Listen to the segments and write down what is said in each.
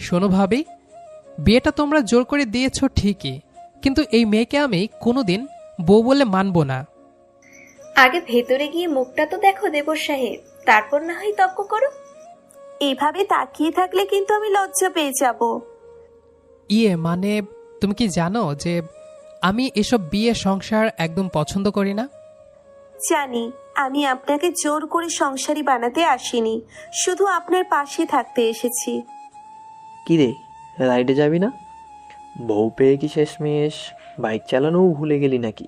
শোনো ভাবি, বিয়েটা তোমরা জোর করে দিয়েছ ঠিকই, কিন্তু এই মেয়েকে আমি কোনোদিন বউ বলে মানব না। আগে ভেতরে গিয়ে মুখটা তো দেখো দেবর সাহেব, তারপর না হয় তর্ক করো। এভাবে তাকিয়ে থাকলে কিন্তু আমি লজ্জা পেয়ে যাব। মানে তুমি কি জানো যে আমি এসব বিয়ে সংসার একদম পছন্দ করি না? জানি, আমি আপনাকে জোর করে সংসারী বানাতে আসিনি, শুধু আপনার পাশে থাকতে এসেছি। কিরে, রাইডে যাবি না? বউ পেয়ে কি শেষমেশ বাইক চালানোও ভুলে গেলি নাকি?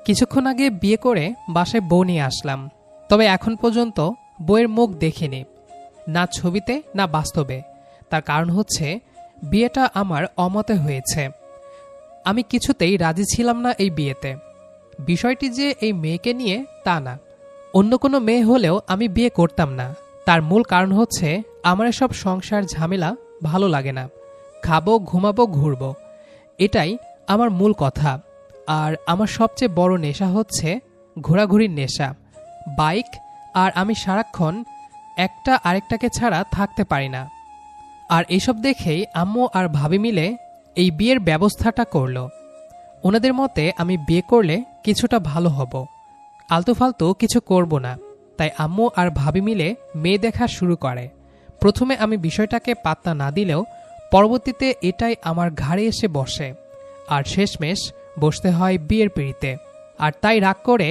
কিছুক্ষণ আগে বিয়ে করে বাসায় বউ নিয়ে আসলাম, তবে এখন পর্যন্ত বউয়ের মুখ দেখিনি, না ছবিতে না বাস্তবে। তার কারণ হচ্ছে বিয়েটা আমার অমতে হয়েছে। আমি কিছুতেই রাজি ছিলাম না এই বিয়েতে। বিষয়টি যে এই মেয়েকে নিয়ে তা না, অন্য কোনো মেয়ে হলেও আমি বিয়ে করতাম না। তার মূল কারণ হচ্ছে আমার এসব সংসার ঝামেলা ভালো লাগে না। খাবো, ঘুমাবো, ঘুরবো, এটাই আমার মূল কথা। আর আমার সবচেয়ে বড় নেশা হচ্ছে ঘোরাঘুরির নেশা, বাইক। আর আমি সারাক্ষণ একটা আরেকটাকে ছাড়া থাকতে পারি না। আর এইসব দেখেই আম্মু আর ভাবি মিলে এই বিয়ের ব্যবস্থাটা করলো। ওনাদের মতে আমি বিয়ে করলে কিছুটা ভালো হব, আলতু-ফালতু কিছু করব না। তাই আম্মু আর ভাবি মিলে মেয়ে দেখা শুরু করে। প্রথমে আমি বিষয়টাকে পাত্তা না দিলেও পরবর্তীতে এটাই আমার ঘাড়ে এসে বসে, আর শেষমেশ বসতে হয় বিয়ের পিঁড়িতে। আর তাই রাগ করে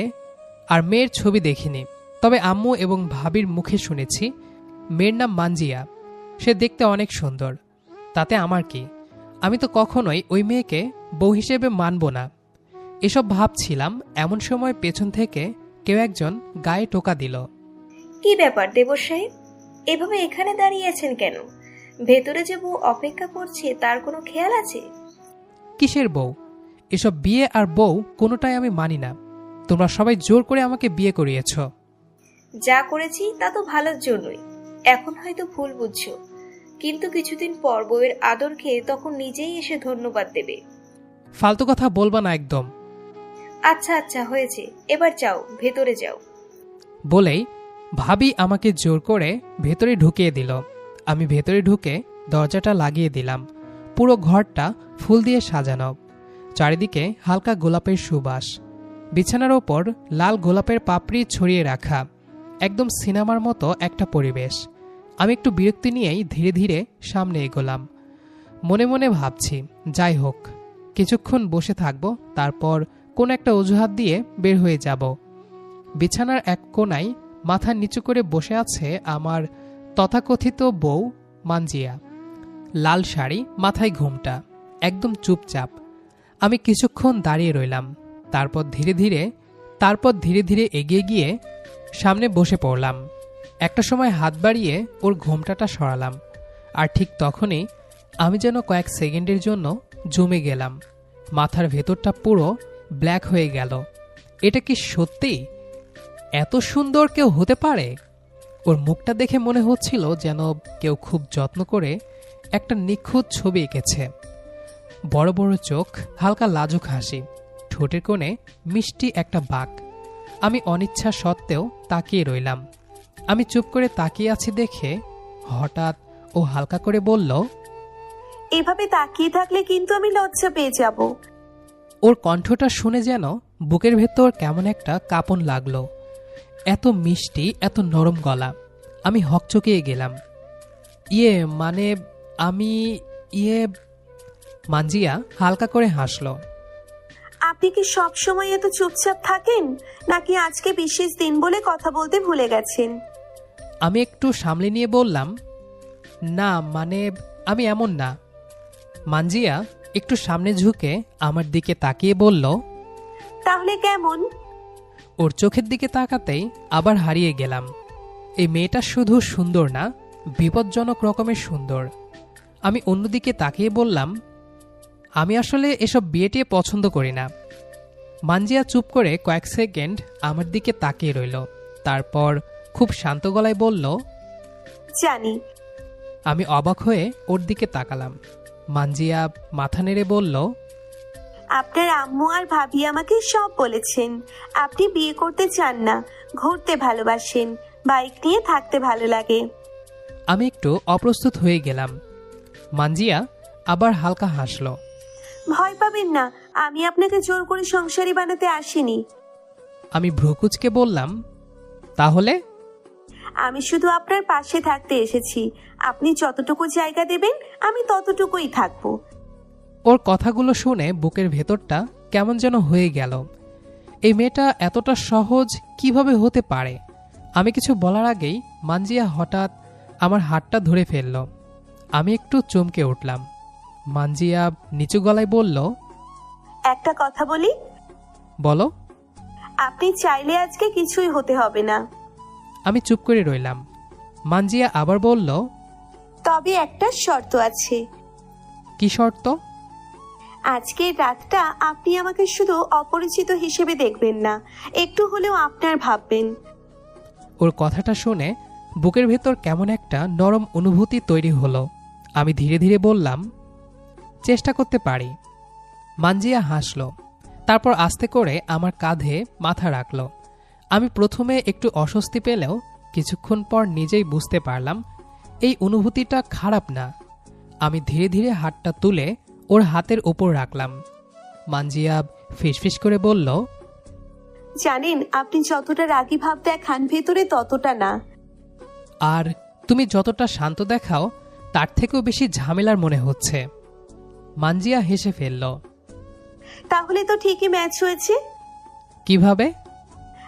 আর মেয়ের ছবি দেখিনি, তবে আম্মু এবং ভাবির মুখে শুনেছি মেয়ের নাম মানজিয়া, সে দেখতে অনেক সুন্দর। তাতে আমার কি, আমি তো কখনোই ওই মেয়েকে বউ হিসেবে মানব না। এসব ভাবছিলাম, এমন সময় পেছন থেকে কেউ একজন গায়ে টোকা দিল। কি ব্যাপার দেবর সাহেব, এভাবে এখানে দাঁড়িয়ে আছেন কেন? ভেতরে যে বউ অপেক্ষা করছে তার কোনো খেয়াল আছে? কিসের বউ? এসব বিয়ে আর বউ কোনোটাই আমি মানি না। তোমরা সবাই জোর করে আমাকে বিয়ে করিয়েছ। যা করেছি তা তো ভালোর জন্যই। এখন হয়তো ভুল বুঝছো, কিন্তু কিছুদিন পর বউয়ের আদর খেয়ে তখন নিজেই এসে ধন্যবাদ দেবে। ফালতু কথা বলবা না একদম। আচ্ছা আচ্ছা হয়েছে, এবার যাও, ভেতরে যাও। বলেই ভাবি আমাকে জোর করে ভেতরে ঢুকিয়ে দিল। আমি ভেতরে ঢুকে দরজাটা লাগিয়ে দিলাম। পুরো ঘরটা ফুল দিয়ে সাজানো, চারিদিকে হালকা গোলাপের সুবাস, বিছানার ওপর লাল গোলাপের পাপড়ি ছড়িয়ে রাখা, একদম সিনেমার মতো একটা পরিবেশ। আমি একটু বিরক্তি নিয়েই ধীরে ধীরে সামনে এগোলাম। মনে মনে ভাবছি, যাই হোক, কিছুক্ষণ বসে থাকবো, তারপর কোন একটা অজুহাত দিয়ে বের হয়ে যাব। বিছানার এক কোণায় মাথা নিচু করে বসে আছে আমার তথাকথিত বউ মানজিয়া। লাল শাড়ি, মাথায় ঘোমটা, একদম চুপচাপ। আমি কিছুক্ষণ দাঁড়িয়ে রইলাম, তারপর ধীরে ধীরে এগিয়ে গিয়ে সামনে বসে পড়লাম। একটা সময় হাত বাড়িয়ে ওর ঘোমটাটা সরালাম, আর ঠিক তখনই আমি যেন কয়েক সেকেন্ডের জন্য জমে গেলাম। মাথার ভেতরটা পুরো ব্ল্যাক হয়ে গেল। এটা কি সত্যি এত সুন্দর কেউ হতে পারে? ওর মুখটা দেখে মনে হচ্ছিল যেন কেউ খুব যত্ন করে একটা নিখুঁত ছবি এঁকেছে। বড় বড় চোখ, হালকা লাজুক হাসি, ঠোঁটের কোণে মিষ্টি একটা বাঁক। আমি অনিচ্ছা সত্ত্বেও তাকিয়ে রইলাম। আমি চুপ করে তাকিয়ে আছি দেখে হঠাৎ ও হালকা করে বলল, এভাবে তাকিয়ে থাকলে কিন্তু আমি লজ্জা পেয়ে যাব। ওর কণ্ঠটা শুনে যেন বুকের ভেতর কেমন একটা কাঁপন লাগলো। এত মিষ্টি, এত নরম গলা। আমি হকচকিয়ে গেলাম। মানে আমি মানজিয়া হালকা করে হাসল। আপনি কি সব সময় এত চুপচাপ থাকেন, নাকি আজকে বিশেষ দিন বলে কথা বলতে ভুলে গেছেন? আমি একটু সামলে নিয়ে বললাম, না মানে আমি এমন না। মানজিয়া একটু সামনে ঝুঁকে আমার দিকে তাকিয়ে বলল, তাহলে কেমন? ওর চোখের দিকে তাকাতেই আবার হারিয়ে গেলাম। এই মেয়েটা শুধু সুন্দর না, বিপজ্জনক রকমের সুন্দর। আমি অন্যদিকে তাকিয়ে বললাম, আমি আসলে এসব বিয়েটিয়ে পছন্দ করি না। মানজিয়া চুপ করে কয়েক সেকেন্ড আমার দিকে তাকিয়ে রইল, তারপর খুব শান্ত গলায় বলল, জানি। আমি অবাক হয়ে ওর দিকে তাকালাম। মানজিয়া মাথা নেড়ে বলল, আপনার আম্মু আর ভাবি আমাকে সব বলেছেন। আপনি বিয়ে করতে চান না, ঘুরতে ভালোবাসেন, বাইক নিয়ে থাকতে ভালো লাগে। আমি একটু অপ্রস্তুত হয়ে গেলাম। মানজিয়া আবার হালকা হাসল। ভয় পাবেন না, আমি আপনাকে জোর করে সংসারী বানাতে আসিনি। আমি ভ্রুকুচকে বললাম, তাহলে? আমি শুধু আপনার পাশে থাকতে এসেছি। আপনি যতটুকু জায়গা দেবেন আমি ততটুকুই থাকবো। ওর কথাগুলো শুনে বুকের ভেতরটা কেমন যেন হয়ে গেল। এই মেয়েটা এতটা সহজ কিভাবে হতে পারে? আমি কিছু বলার আগেই মানজিয়া হঠাৎ আমার হাতটা ধরে ফেলল। আমি একটু চমকে উঠলাম। মানজিয়া নিচু গলায় বলল, একটা কথা বলি, বলো। আপনি চাইলে আজকে কিছুই হতে হবে না। আমি চুপ করে রইলাম। মানজিয়া আবার বলল, তবে একটা শর্ত আছে। কি শর্ত? আজকের রাতটা আপনি আমাকে শুধু অপরিচিত হিসেবে দেখবেন না, একটু হলেও আপনার ভাববেন। ওর কথাটা শুনে বুকের ভেতর কেমন একটা নরম অনুভূতি তৈরি হলো। আমি ধীরে ধীরে বললাম, চেষ্টা করতে পারি। মানজিয়া হাসল, তারপর আস্তে করে আমার কাঁধে মাথা রাখল। আমি প্রথমে একটু অস্বস্তি পেলেও কিছুক্ষণ পর নিজেই বুঝতে পারলাম এই অনুভূতিটা খারাপ না। আমি ধীরে ধীরে হাতটা তুলে ওর হাতের ওপর রাখলাম। মানজিয়া ফিসফিস করে বলল, জানেন, আপনি যতটা রাগী ভাব দেখান ভেতরে ততটা না। আর তুমি যতটা শান্ত দেখাও তার থেকেও বেশি ঝামেলার মনে হচ্ছে। মানজিয়া হেসে ফেলল। তাহলে তো ঠিকই ম্যাচ হয়েছে। কিভাবে?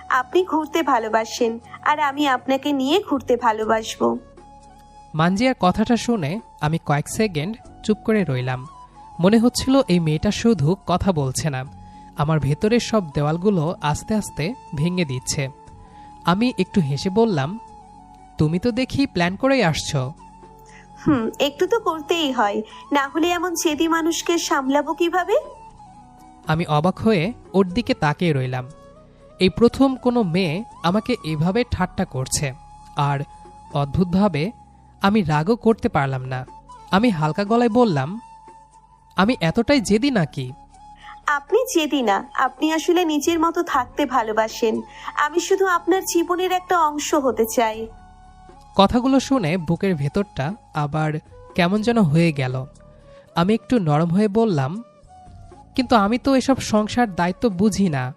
আপনি ঘুরতে ভালোবাসেন আর আমি আপনাকে নিয়ে ঘুরতে ভালোবাসবো। মানজিয়ার কথাটা শুনে আমি কয়েক সেকেন্ড চুপ করে রইলাম। মনে হচ্ছিল এই মেয়েটা শুধু কথা বলছে না, আমার ভেতরের সব দেওয়ালগুলো আস্তে আস্তে ভেঙে দিচ্ছে। আমি একটু হেসে বললাম, তুমি তো দেখি প্ল্যান করেই আসছো। একটু তো করতেই হয়, না হলে এমন জেদি মানুষকে সামলাবো কিভাবে? আমি অবাক হয়ে ওর দিকে তাকিয়ে রইলাম। এই প্রথম কোনো মেয়ে আমাকে এভাবে ঠাট্টা করছে, আর অদ্ভুতভাবে আমি রাগও করতে পারলাম না। আমি হালকা গলায় বললাম, আমি এতটাই জেদি নাকি? আপনি জেদি না, আপনি আসলে নিজের মতো থাকতে ভালোবাসেন। আমি শুধু আপনার জীবনের একটা অংশ হতে চাই। কথাগুলো শুনে বুকের ভেতরটা আবার কেমন যেন হয়ে গেল। আমি একটু নরম হয়ে বললাম, কিন্তু আমি তো এসব সংসার দায়িত্ব বুঝি না।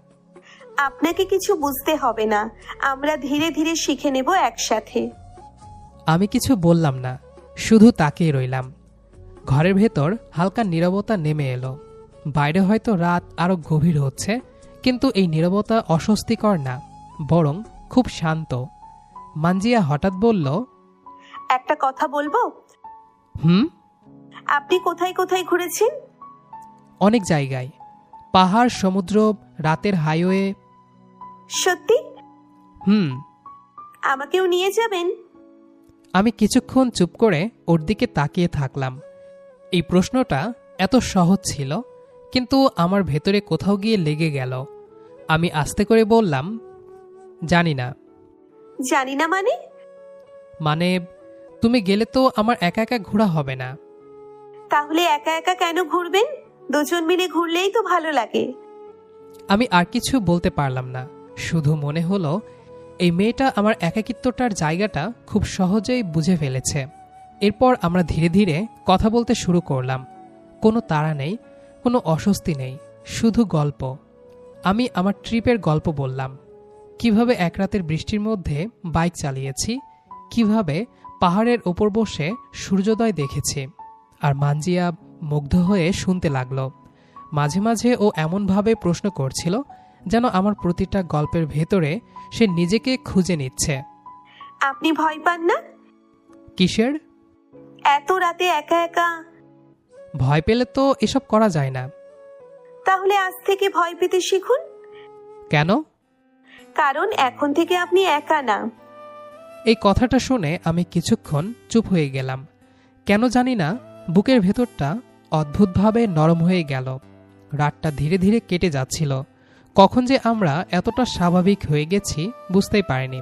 আপনাকে কিছু বুঝতে হবে না, আমরা ধীরে ধীরে শিখে নেব একসাথে। আমি কিছু বললাম না, শুধু তাকিয়ে রইলাম। ঘরের ভেতর হালকা নীরবতা নেমে এলো। বাইরে হয়তো রাত আরো গভীর হচ্ছে, কিন্তু এই নীরবতা অস্বস্তিকর না, বরং খুব শান্ত। মানজিয়া হঠাৎ বলল, একটা কথা বলবো? হুম। আপনি কোথায় কোথায় ঘুরেছেন? অনেক জায়গায়, পাহাড়, সমুদ্র, রাতের হাইওয়ে। সত্যি? হুম। আমাকেও নিয়ে যাবেন? আমি কিছুক্ষণ চুপ করে ওর দিকে তাকিয়ে থাকলাম। এই প্রশ্নটা এত সহজ ছিল, কিন্তু আমার ভেতরে কোথাও গিয়ে লেগে গেল। আমি আস্তে করে বললাম, জানি না। জানি না মানে? মানে, তুমি গেলে তো আমার একা একা ঘোরা হবে না। তাহলে একা একা কেন ঘুরবেন? দুজন মিলে ঘুরলেই তো ভালো লাগে। আমি আর কিছু বলতে পারলাম না, শুধু মনে হলো এই মেয়েটা আমার একাকিত্বটার জায়গাটা খুব সহজেই বুঝে ফেলেছে। এরপর আমরা ধীরে ধীরে কথা বলতে শুরু করলাম। কোনো তাড়া নেই, কোনো অস্বস্তি নেই, শুধু গল্প। আমি আমার ট্রিপের গল্প বললাম, কিভাবে এক রাতের বৃষ্টির মধ্যে বাইক চালিয়েছি, কিভাবে পাহাড়ের ওপর বসে সূর্যোদয় দেখেছি। আর মানজিয়া মুগ্ধ হয়ে শুনতে লাগলো। মাঝে মাঝে ও এমনভাবে প্রশ্ন করছিল যেন আমার প্রতিটা গল্পের ভেতরে সে নিজেকে খুঁজে নিচ্ছে। আপনি ভয় পান না? কিসের? এত রাতে একা একা? ভয় পেলে তো এসব করা যায় না। তাহলে আজ থেকে ভয় পেতে শিখুন। কেন? কারণ এখন থেকে আপনি একা না। এই কথাটা শুনে আমি কিছুক্ষণ চুপ হয়ে গেলাম। কেন জানি না বুকের ভেতরটা অদ্ভুতভাবে নরম হয়ে গেল। রাতটা ধীরে ধীরে কেটে যাচ্ছিল। কখন যে আমরা এতটা স্বাভাবিক হয়ে গেছি বুঝতেই পারিনি।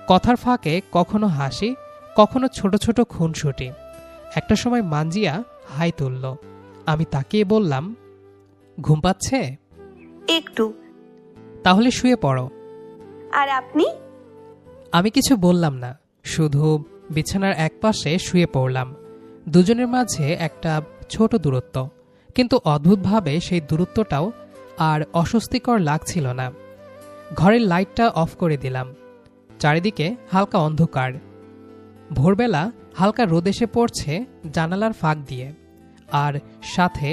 কথার ফাঁকে কখনো হাসি, কখনো ছোট ছোট খুনসুটি। একটা সময় মানজিয়া হাই তুলল। আমি তাকিয়ে বললাম, ঘুম পাচ্ছে? একটু। তাহলে শুয়ে পড়ো। আর আপনি? আমি কিছু বললাম না, শুধু বিছানার একপাশে শুয়ে পড়লাম। দুজনের মাঝে একটা ছোট দূরত্ব, কিন্তু অদ্ভুতভাবে সেই দূরত্বটাও আর অস্বস্তিকর লাগছিল না। ঘরের লাইটটা অফ করে দিলাম। চারিদিকে হালকা অন্ধকার। ভোরবেলা হালকা রোদ এসে পড়ছে জানালার ফাঁক দিয়ে, আর সাথে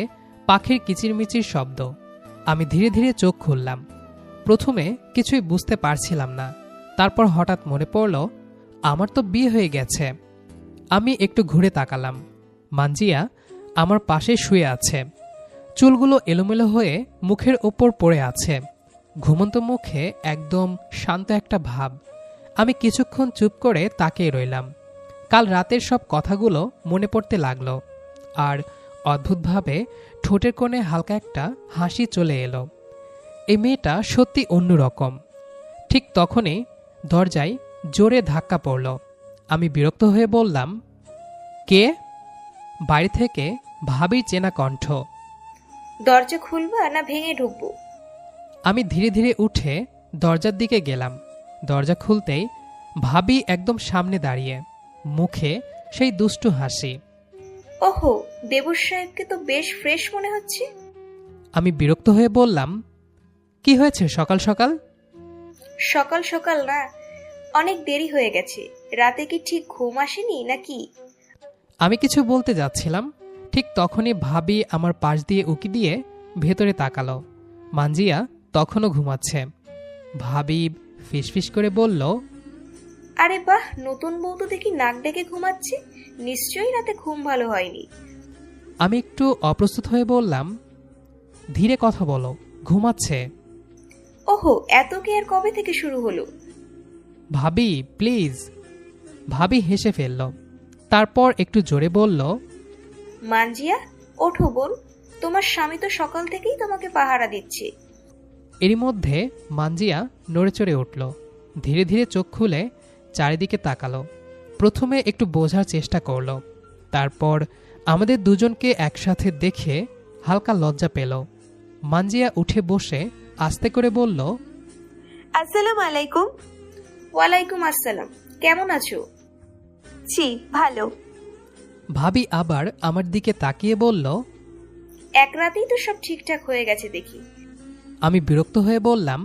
পাখির কিচিরমিচির শব্দ। আমি ধীরে ধীরে চোখ খুললাম। প্রথমে কিছুই বুঝতে পারছিলাম না, তারপর হঠাৎ মনে পড়ল আমার তো বিয়ে হয়ে গেছে। আমি একটু ঘুরে তাকালাম। মানজিয়া আমার পাশে শুয়ে আছে, চুলগুলো এলোমেলো হয়ে মুখের ওপর পড়ে আছে। ঘুমন্ত মুখে একদম শান্ত একটা ভাব। আমি কিছুক্ষণ চুপ করে তাকিয়ে রইলাম। কাল রাতের সব কথাগুলো মনে পড়তে লাগলো, আর অদ্ভুতভাবে ঠোঁটের কোণে হালকা একটা হাসি চলে এলো। এই মেয়েটা সত্যি অন্যরকম। ঠিক তখনই দরজায় জোরে ধাক্কা পড়ল। আমি বিরক্ত হয়ে বললাম, কে? বাড়ি থেকে ভাবির চেনা কণ্ঠ। দরজা খুলবা না ভেঙে ঢুকবো? আমি ধীরে ধীরে উঠে দরজার দিকে গেলাম। দরজা খুলতেই ভাবি একদম সামনে দাঁড়িয়ে, মুখে সেই দুষ্টু হাসি। ওহো, দেবর সাহেবকে তো বেশ ফ্রেশ মনে হচ্ছে। আমি বিরক্ত হয়ে বললাম, কি হয়েছে সকাল সকাল? সকাল সকাল না, অনেক দেরি হয়ে গেছে। রাতে কি ঠিক ঘুম আসেনি নাকি? আমি কিছু বলতে যাচ্ছিলাম, ঠিক তখনই ভাবি আমার পাশ দিয়ে উকি দিয়ে ভেতরে তাকালো। মানজিয়া তখনও ঘুমাচ্ছে। ভাবি ফিসফিস করে বলল, আরে বাহ, নতুন বউ তো দেখি নাক ডেকে ঘুমাচ্ছে। নিশ্চয়ই রাতে ঘুম ভালো হয়নি। আমি একটু অপ্রস্তুত হয়ে বললাম, ধীরে কথা বলো, ঘুমাচ্ছে। ওহো, এত কেয়ার কবে থেকে শুরু হলো? ভাবি প্লিজ। ভাবি হেসে ফেলল, তারপর একটু জোরে বলল, মানজিয়া, ওঠো বোন, তোমার স্বামী তো সকাল থেকেই তোমাকে পাহারা দিচ্ছে। এরই মধ্যে মানজিয়া নড়ে চড়ে উঠল। ধীরে ধীরে চোখ খুলে চারিদিকে তাকালো। প্রথমে একটু বোঝার চেষ্টা করলো, তারপর আমাদের দুজনকে একসাথে দেখে হালকা লজ্জা পেল। মানজিয়া উঠে বসে আস্তে করে বলল, আসসালামু আলাইকুম। ওয়ালাইকুম আসসালাম। কেমন আছো? জি ভালো। ভাবি আবার আমার দিকে তাকিয়ে বলল, এক রাতেই তো সব ঠিকঠাক হয়ে গেছে দেখি। আমি বিরক্ত হয়ে বললাম,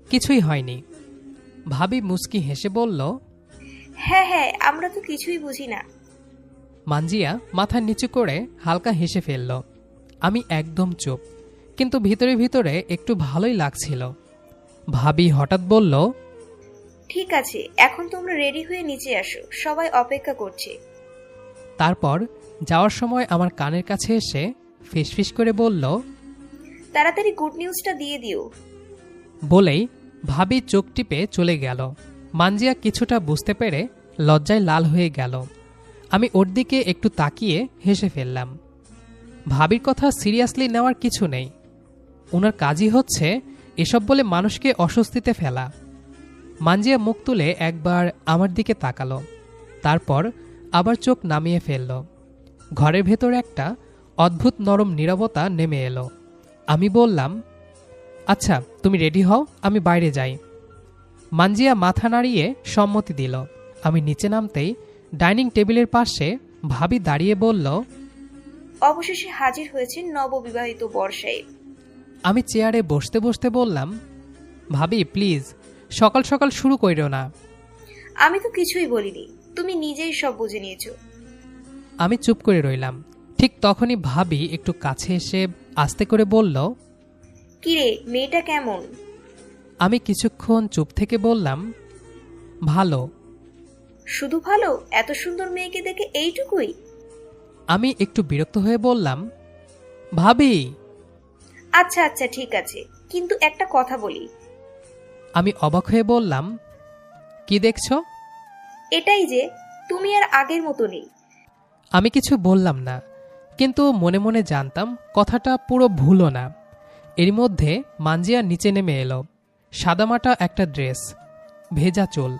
কিছুই হয়নি। ভাবি মুচকি হেসে বলল, হ্যাঁ হ্যাঁ, আমরা তো কিছুই বুঝি না। মানজিয়া মাথা নিচু করে হালকা হেসে ফেলল। আমি একদম চুপ, কিন্তু ভিতরে ভিতরে একটু ভালোই লাগছিল। ভাবি হঠাৎ বলল, ঠিক আছে, এখন তোমরা রেডি হয়ে নিচে আসো, সবাই অপেক্ষা করছে। তারপর যাওয়ার সময় আমার কানের কাছে এসে ফিসফিস করে বলল, তাড়াতাড়ি গুড নিউজটা দিয়ে দিও। বলেই ভাবি চোখ টিপে চলে গেল। মানজিয়া কিছুটা বুঝতে পেরে লজ্জায় লাল হয়ে গেল। আমি ওর দিকে একটু তাকিয়ে হেসে ফেললাম। ভাবির কথা সিরিয়াসলি নেওয়ার কিছু নেই, ওনার কাজই হচ্ছে এসব বলে মানুষকে অস্বস্তিতে ফেলা। মানজিয়া মুখ তুলে একবার আমার দিকে তাকালো, তারপর আবার চোখ নামিয়ে ফেলল। ঘরের ভেতর একটা অদ্ভুত নরম নীরবতা নেমে এলো। আমি বললাম, আচ্ছা তুমি রেডি হও, আমি বাইরে যাই। মানজিয়া মাথা নাড়িয়ে সম্মতি দিল। আমি নিচে নামতেই ডাইনিং টেবিলের পাশে ভাবি দাঁড়িয়ে বলল, অবশেষে হাজির হয়েছেন নববিবাহিত বর সাহেব। আমি চেয়ারে বসতে বসতে বললাম, ভাবি প্লিজ সকাল সকাল শুরু কইরো না। আমি তো কিছুই বলিনি, তুমি নিজেই সব বুঝে নিয়েছো। আমি চুপ করে রইলাম। ঠিক তখনই ভাবি একটু কাছে এসে আস্তে করে বলল, কিরে, মেয়েটা কেমন? আমি কিছুক্ষণ চুপ থেকে বললাম, ভালো। শুধু ভালো? এত সুন্দর মেয়েকে দেখে এইটুকুই? আমি একটু বিরক্ত হয়ে বললাম, ভাবি। আচ্ছা আচ্ছা ঠিক আছে, কিন্তু একটা কথা বলি। আমি অবাক হয়ে বললাম, কি দেখছো? এটাই যে তুমি আর আগের মতো নেই। আমি কিছু বললাম না, কিন্তু মনে মনে জানতাম কথাটা পুরো ভুলও না। এর মধ্যে মানজিয়া নিচে নেমে এলো। সাদামাটা একটা ড্রেস, ভেজা চুল,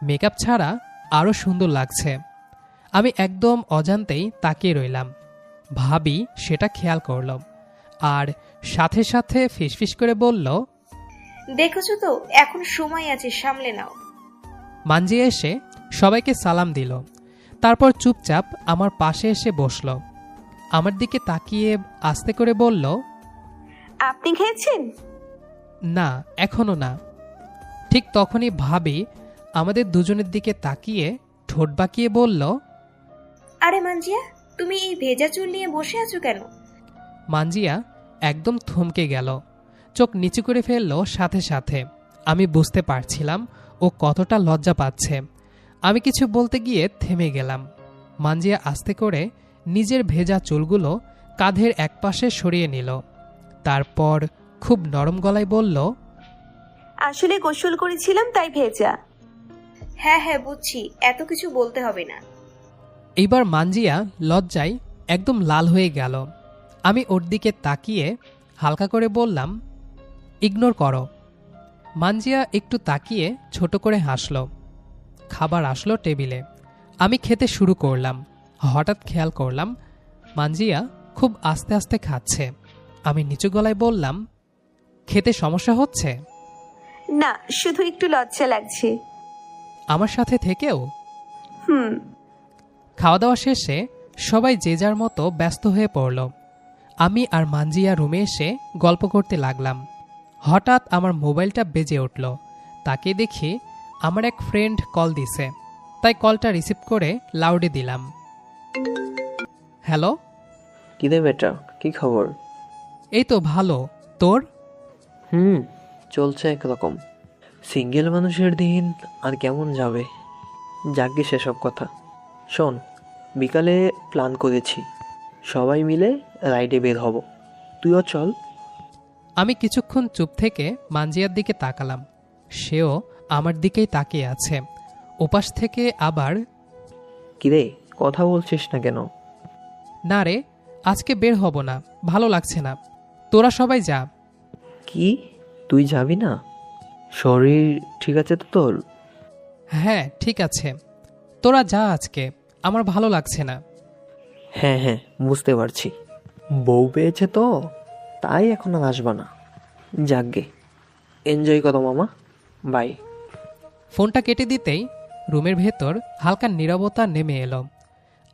মেকআপ ছাড়া আরও সুন্দর লাগছে। আমি একদম অজান্তেই তাকিয়ে রইলাম। ভাবি সেটা খেয়াল করল, আর সাথে সাথে ফিসফিস করে বলল, দেখেছো তো, এখন সময় আছে, সামলে নাও। মানজিয়া এসে সবাইকে সালাম দিল, তারপর চুপচাপ আমার পাশে এসে বসল। আমার দিকে তাকিয়ে আস্তে করে বলল, আপনি খেয়েছেন? না, এখনো না। ঠিক তখনই ভাবি আমাদের দুজনের দিকে তাকিয়ে ঠোঁট বাঁকিয়ে বলল, আরে মানজিয়া, তুমি এই ভেজা চুল নিয়ে বসে আছো কেন? মানজিয়া একদম থমকে গেল, চোখ নিচু করে ফেলল সাথে সাথে। আমি বুঝতে পারছিলাম ও কতটা লজ্জা পাচ্ছে। আমি কিছু বলতে গিয়ে থেমে গেলাম। মানজিয়া আস্তে করে নিজের ভেজা চুলগুলো কাঁধের একপাশে সরিয়ে নিল। তারপর খুব নরম গলায় বলল, আসলে গোসল করেছিলাম তাই ভেজা। হ্যাঁ হ্যাঁ বুঝছি, এত কিছু বলতে হবে না। এইবার মানজিয়া লজ্জায় একদম লাল হয়ে গেল। আমি ওর দিকে তাকিয়ে হালকা করে বললাম, ইগনোর করো। মানজিয়া একটু তাকিয়ে ছোট করে হাসল। খাবার আসলো টেবিলে। আমি খেতে শুরু করলাম। হঠাৎ খেয়াল করলাম মানজিয়া খুব আস্তে আস্তে খাচ্ছে। আমি নিচু গলায় বললাম, খেতে সমস্যা হচ্ছে? না, শুধু একটু লজ্জা লাগছে। আমার সাথে থেকেও? হুম। খাওয়া দাওয়া শেষে সবাই যে যার মতো ব্যস্ত হয়ে পড়ল। আমি আর মানজিয়া রুমে এসে গল্প করতে লাগলাম। হঠাৎ আমার মোবাইলটা বেজে উঠল। তাকে দেখি আমার এক ফ্রেন্ড কল দিছে, তাই কলটা রিসিভ করে লাউডে দিলাম। হ্যালো। কিরে বেটা, কি খবর? এই তো ভালো, তোর? চলছে একরকম। সিঙ্গেল মানুষের দিন আর কেমন যাবে। যাকগে সেসব কথা। শোন, বিকালে প্ল্যান করেছি, সবাই মিলে রাইডে বের হব, তুইও চল। আমি কিছুক্ষণ চুপ থেকে মানজিয়ার দিকে তাকালাম। সেও আমার দিকেই তাকিয়ে আছে। ওপাশ থেকে আবার, কিরে কথা বলছিস না কেন? না রে, আজকে বের হব না, ভালো লাগছে না। তোরা সবাই যা। কি, তুই যাবি না? শরীর ঠিক আছে তো তোর? হ্যাঁ ঠিক আছে, তোরা যা, আজকে আমার ভালো লাগছে না। হ্যাঁ হ্যাঁ, বুঝতে পারছি। বউ পেয়েছে তো, তাই এখন আর আসবা না। যাকগে, এনজয় করো মামা, বাই। ফোনটা কেটে দিতেই রুমের ভেতর হালকা নীরবতা নেমে এলো।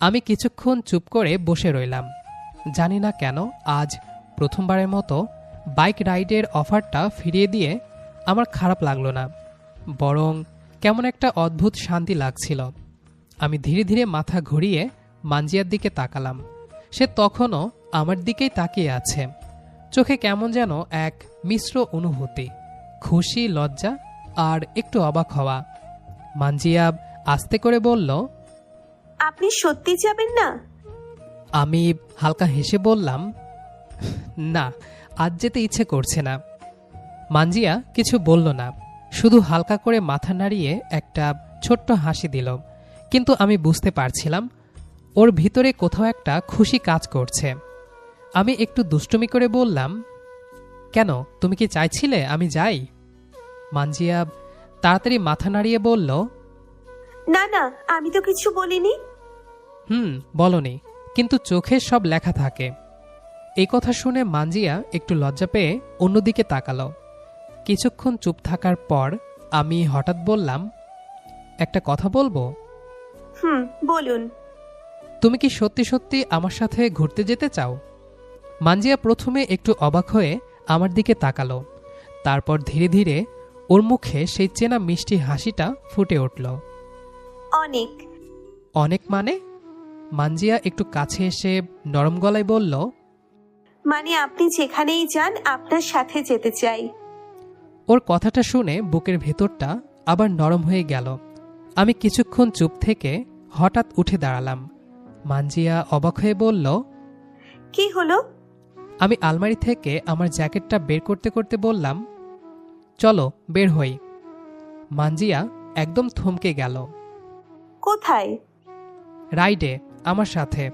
আমি কিছুক্ষণ চুপ করে বসে রইলাম। জানি না কেন আজ প্রথমবারের মতো বাইক রাইডের অফারটা ফিরিয়ে দিয়ে আমার খারাপ লাগলো না, বরং কেমন একটা অদ্ভুত শান্তি লাগছিল। আমি ধীরে ধীরে মাথা ঘুরিয়ে মানজিয়ার দিকে তাকালাম। সে তখনও আমার দিকেই তাকিয়ে আছে। চোখে কেমন যেন এক মিশ্র অনুভূতি, খুশি, লজ্জা আর একটু অবাক হওয়া। মানজিয়া আস্তে করে বলল, আপনি সত্যি যাবেন না? আমি হালকা হেসে বললাম, না, আজ যেতে ইচ্ছে করছে না। মানজিয়া কিছু বলল না, শুধু হালকা করে মাথা নাড়িয়ে একটা ছোট্ট হাসি দিল। কিন্তু আমি বুঝতে পারছিলাম ওর ভিতরে কোথাও একটা খুশি কাজ করছে। আমি একটু দুষ্টুমি করে বললাম, কেন, তুমি কি চাইছিলে আমি যাই? মানজিয়া তাড়াতাড়ি মাথা নাড়িয়ে বলল, না না, আমি তো কিছু বলিনি। বলনি, কিন্তু চোখে সব লেখা থাকে। এই কথা শুনে মানজিয়া একটু লজ্জা পেয়ে অন্যদিকে তাকালো। কিছুক্ষণ চুপ থাকার পর আমি হঠাৎ বললাম, একটা কথা বলবো? বলুন। তুমি কি সত্যি সত্যি আমার সাথে ঘুরতে যেতে চাও? মানজিয়া প্রথমে একটু অবাক হয়ে আমার দিকে তাকালো। তারপর ধীরে ধীরে ওর মুখে সেই চেনা মিষ্টি হাসিটা ফুটে উঠল। অনেক। অনেক মানে? মানজিয়া একটু কাছে এসে নরম গলায় বলল, মানে আপনি যেখানেই যান আপনার সাথে যেতে চাই। ওর কথাটা শুনে বুকের ভেতরটা আবার নরম হয়ে গেল। আমি কিছুক্ষণ চুপ থেকে হঠাৎ উঠে দাঁড়ালাম। মানজিয়া অবাক হয়ে বলল, কি হলো? আমি আলমারি থেকে আমার জ্যাকেটটা বের করতে করতে বললাম, চলো বের হই। মানজিয়া একদম থমকে গেল। কোথায়? রাইডে, আমার সাথে।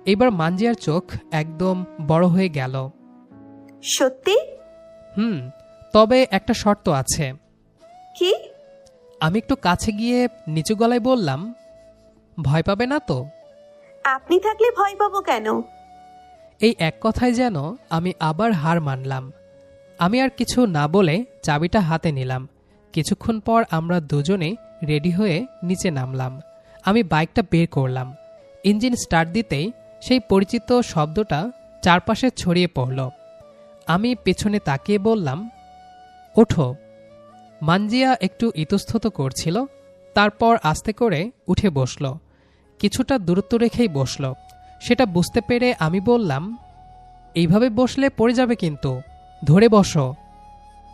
এবার মানজিয়ার চোখ একদম বড় হয়ে গেল। সত্যি? তবে একটা শর্ত আছে। কি? আমি একটু কাছে গিয়ে নিচু গলায় বললাম, ভয় পাবে না তো? আপনি থাকলে ভয় পাবো কেন? এই এক কথায় যেন আমি আবার হার মানলাম। আমি আর কিছু না বলে চাবিটা হাতে নিলাম। কিছুক্ষণ পর আমরা দুজনেই রেডি হয়ে নিচে নামলাম। আমি বাইকটা বের করলাম। ইঞ্জিন স্টার্ট দিতেই সেই পরিচিত শব্দটা চারপাশে ছড়িয়ে পড়ল। আমি পেছনে তাকিয়ে বললাম, ওঠো। মানজিয়া একটু ইতস্তত করছিল, তারপর আস্তে করে উঠে বসল। কিছুটা দূরত্ব রেখেই বসল। সেটা বুঝতে পেরে আমি বললাম, এইভাবে বসলে পড়ে যাবে কিন্তু, ধরে বসো।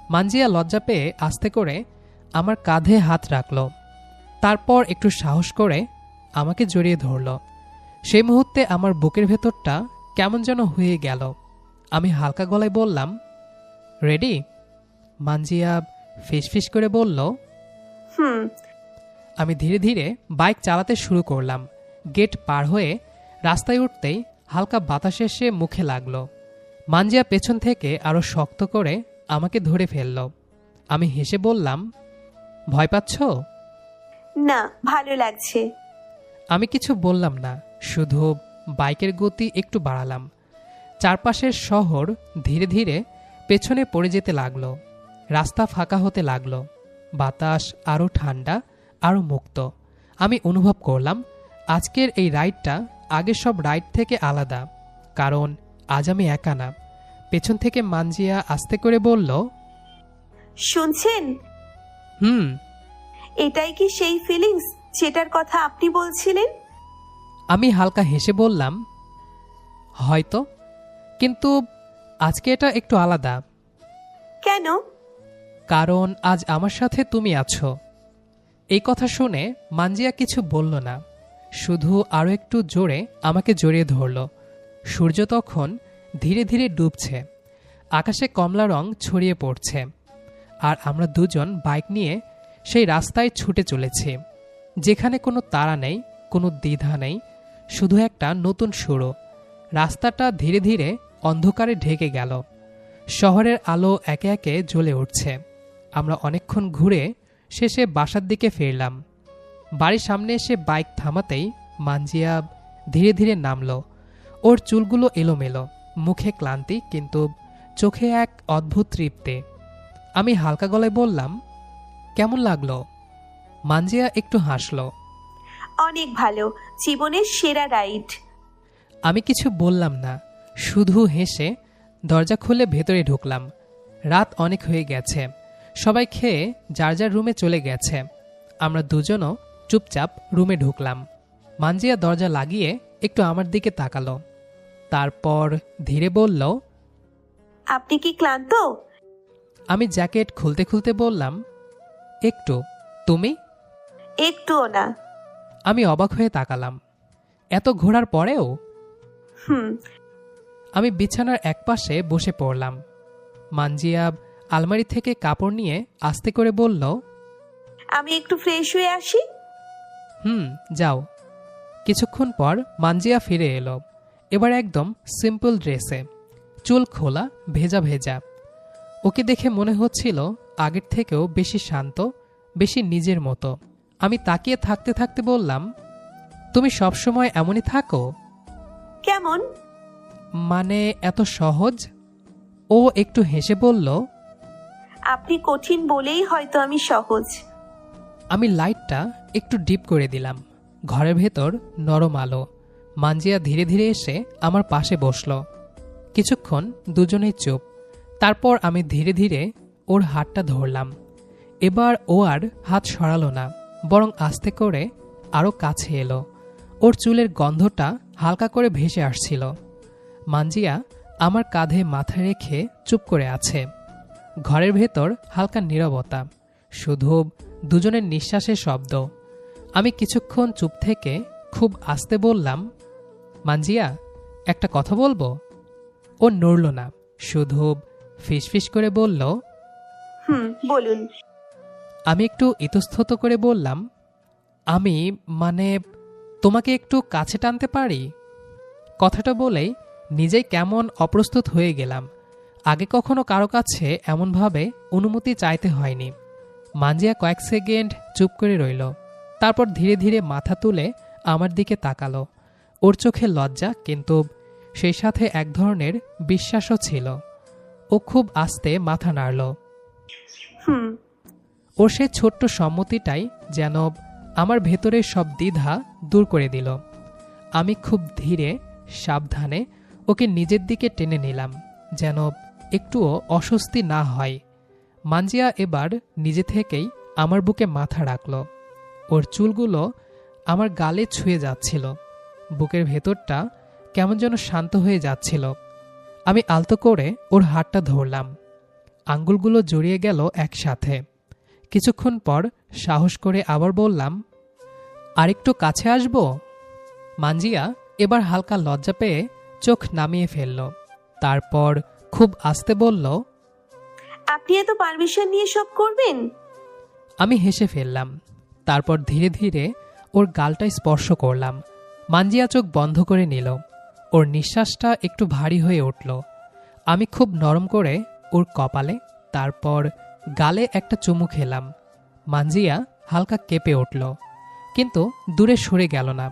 মানজিয়া লজ্জা পেয়ে আস্তে করে আমার কাঁধে হাত রাখল, তারপর একটু সাহস করে আমাকে জড়িয়ে ধরল। সেই মুহূর্তে আমার বুকের ভেতরটা কেমন যেন হয়ে গেল। আমি হালকা গলায় বললাম, রেডি? মানজিয়া ফিসফিস করে বলল, হুম। আমি ধীরে ধীরে বাইক চালাতে শুরু করলাম। গেট পার হয়ে রাস্তায় উঠতেই হালকা বাতাস এসে মুখে লাগলো। মানজিয়া পেছন থেকে আরো শক্ত করে আমাকে ধরে ফেলল। আমি হেসে বললাম, ভয় পাচ্ছ? না, ভালো লাগছে। আমি কিছু বললাম না, শুধু বাইকের গতি একটু বাড়ালাম। চারপাশের শহর ধীরে ধীরে পেছনে পড়ে যেতে লাগলো। রাস্তা ফাঁকা হতে লাগলো। বাতাস আরও ঠান্ডা, আরও মুক্ত। আমি অনুভব করলাম আজকের এই রাইডটা আগের সব রাইড থেকে আলাদা, কারণ আজ আমি একা না। পেছন থেকে মানজিয়া আস্তে করে বলল, শুনছেন? হুম। এটাই কি সেই ফিলিংস যেটার কথা আপনি বলছিলেন? আমি হালকা হেসে বললাম, হয়তো, কিন্তু আজকে এটা একটু আলাদা। কেন? কারণ আজ আমার সাথে তুমি আছো। এই কথা শুনে মানজিয়া কিছু বলল না, শুধু আরও একটু জোরে আমাকে জড়িয়ে ধরল। সূর্য তখন ধীরে ধীরে ডুবছে, আকাশে কমলা রং ছড়িয়ে পড়ছে, আর আমরা দুজন বাইক নিয়ে সেই রাস্তায় ছুটে চলেছি, যেখানে কোনো তাড়া নেই, কোনো দ্বিধা নেই, শুধু একটা নতুন শুরু। রাস্তাটা ধীরে ধীরে অন্ধকারে ঢেকে গেল। শহরের আলো একে একে জ্বলে উঠছে। আমরা অনেকক্ষণ ঘুরে শেষে বাসার দিকে ফিরলাম। বাড়ির সামনে এসে বাইক থামাতেই মানজিয়া ধীরে ধীরে নামল। ওর চুলগুলো এলোমেলো, মুখে ক্লান্তি, কিন্তু চোখে এক অদ্ভুত তৃপ্তি। আমি হালকা গলায় বললাম, কেমন লাগলো? মানজিয়া একটু হাসল। অনেক ভালো, জীবনের সেরা রাইড। আমি কিছু বললাম না, শুধু হেসে দরজা খুলে ভেতরে ঢুকলাম। রাত অনেক হয়ে গেছে, সবাই খেয়ে যার যার রুমে চলে গেছে। আমরা দুজনও চুপচাপ রুমে ঢুকলাম। মানজিয়া দরজা লাগিয়ে একটু আমার দিকে তাকালো, তারপর ধীরে বলল, আপনি কি ক্লান্ত? আমি জ্যাকেট খুলতে খুলতে বললাম, একটু। তুমি? একটুও না। আমি অবাক হয়ে তাকালাম, এত ঘোরার পরেও? হুম। আমি বিছানার একপাশে বসে পড়লাম। মানজিয়া আলমারি থেকে কাপড় নিয়ে আস্তে করে বলল, আমি একটু ফ্রেশ হয়ে আসি। যাও। কিছুক্ষণ পর মানজিয়া ফিরে এলো, এবার একদম সিম্পল ড্রেসে, চুল খোলা, ভেজা ভেজা। ওকে দেখে মনে হচ্ছিল আগের থেকেও বেশি শান্ত, বেশি নিজের মতো। আমি তাকিয়ে থাকতে থাকতে বললাম, তুমি সবসময় এমনই থাকো? কেমন? মানে এত সহজ? ও একটু হেসে বলল, আপনি কঠিন বলেই হয়তো আমি সহজ। আমি লাইটটা একটু ডিপ করে দিলাম। ঘরের ভেতর নরম আলো। মানজিয়া ধীরে ধীরে এসে আমার পাশে বসল। কিছুক্ষণ দুজনেই চুপ। তারপর আমি ধীরে ধীরে ওর হাতটা ধরলাম। এবার ও আর হাত সরালো না, বরং আস্তে করে আরও কাছে এলো। ওর চুলের গন্ধটা হালকা করে ভেসে আসছিল। মানজিয়া আমার কাঁধে মাথা রেখে চুপ করে আছে। ঘরের ভেতর হালকা নীরবতা, শুধু দুজনের নিঃশ্বাসের শব্দ। আমি কিছুক্ষণ চুপ থেকে খুব আস্তে বললাম, মানজিয়া, একটা কথা বলবো? ও নড়ল না, শুধু ফিসফিস করে বলল, বলুন। আমি একটু ইতস্তত করে বললাম, আমি তোমাকে একটু কাছে টানতে পারি? কথাটা বলেই নিজেই কেমন অপ্রস্তুত হয়ে গেলাম। আগে কখনো কারো কাছে এমনভাবে অনুমতি চাইতে হয়নি। মানজিয়া কয়েক সেকেন্ড চুপ করে রইল, তারপর ধীরে ধীরে মাথা তুলে আমার দিকে তাকালো। ওর চোখে লজ্জা, কিন্তু সেই সাথে এক ধরনের বিশ্বাসও ছিল। ও খুব আস্তে মাথা নাড়ল। ওর সে ছোট্ট সম্মতিটাই যেন আমার ভেতরের সব দ্বিধা দূর করে দিল। আমি খুব ধীরে সাবধানে ওকে নিজের দিকে টেনে নিলাম, যেন একটুও অস্বস্তি না হয়। মানজিয়া এবার নিজে থেকেই আমার বুকে মাথা রাখল। ওর চুলগুলো আমার গালে ছুঁয়ে যাচ্ছিল। বুকের ভেতরটা কেমন যেন শান্ত হয়ে যাচ্ছিল। আমি আলতো করে ওর হাতটা ধরলাম। আঙ্গুলগুলো জড়িয়ে গেল একসাথে। কিছুক্ষণ পর সাহস করে আবার বললাম, আরেকটু কাছে আসবো? মানজিয়া এবার হালকা লজ্জা পেয়ে চোখ নামিয়ে ফেলল। তারপর খুব আস্তে বলল, আপনি এত পারমিশন নিয়ে সব করবেন? আমি হেসে ফেললাম। তারপর ধীরে ধীরে ওর গালটায় স্পর্শ করলাম। মানজিয়া চোখ বন্ধ করে নিল। ওর নিঃশ্বাসটা একটু ভারী হয়ে উঠল। আমি খুব নরম করে ওর কপালে, তারপর গালে একটা চুমু খেলাম। মানজিয়া হালকা কেঁপে উঠল, কিন্তু দূরে সরে গেল না,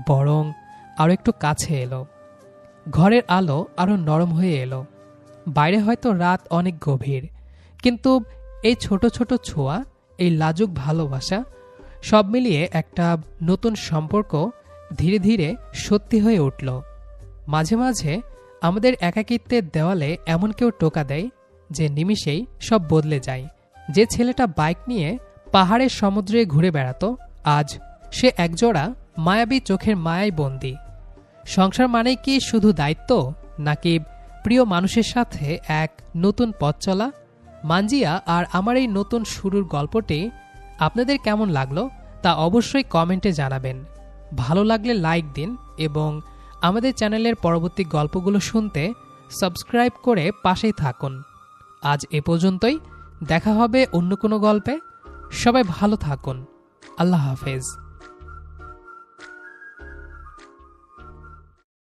বরং আরও একটু কাছে এলো। ঘরের আলো আরও নরম হয়ে এলো। বাইরে হয়তো রাত অনেক গভীর, কিন্তু এই ছোট ছোট ছোঁয়া, এই লাজুক ভালোবাসা, সব মিলিয়ে একটা নতুন সম্পর্ক ধীরে ধীরে সত্যি হয়ে উঠল। মাঝে মাঝে আমাদের একাকিত্বের দেওয়ালে এমন কেউ টোকা দেয় যে নিমিষেই সব বদলে যায়। যে ছেলেটা বাইক নিয়ে পাহাড়ের সমুদ্রে ঘুরে বেড়াতো, আজ সে একজোড়া মায়াবী চোখের মায়ায় বন্দী। সংসার মানেই কি শুধু দায়িত্ব, নাকি প্রিয় মানুষের সাথে এক নতুন পথ চলা? মানজিয়া আর আমার এই নতুন শুরুর গল্পটি আপনাদের কেমন লাগলো তা অবশ্যই কমেন্টে জানাবেন। ভালো লাগলে লাইক দিন এবং আমাদের চ্যানেলের পরবর্তী গল্পগুলো শুনতে সাবস্ক্রাইব করে পাশেই থাকুন। আজ এ পর্যন্তই, দেখা হবে অন্য কোনো গল্পে। সবাই ভালো থাকুন। আল্লাহ হাফেজ।